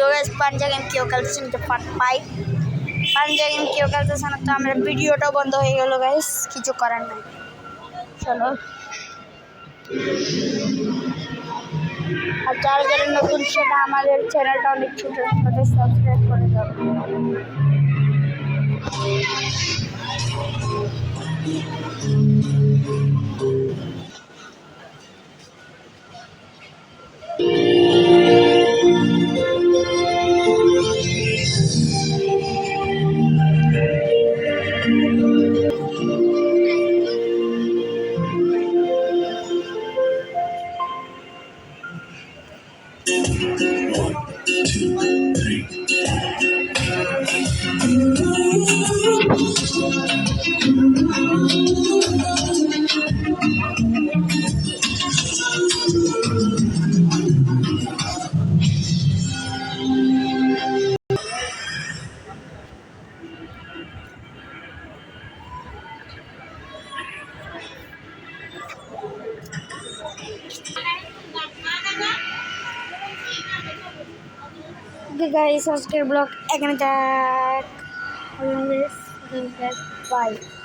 তো গাইস পাঞ্জা গেম কেউ খেলতেছে না, পার্ট 5 পাঞ্জা গেম কেউ খেলতেছে না, তো আমার ভিডিওটাও বন্ধ হয়ে গেল গাইস, কিছু করার নাই। চলো আর যারা যারা নতুন সেটা আমাদের চ্যানেলটা অনেক ছোট, তাদের সাবস্ক্রাইব করে দাও। Okay guys, subscribe blog, I can attack. Bye.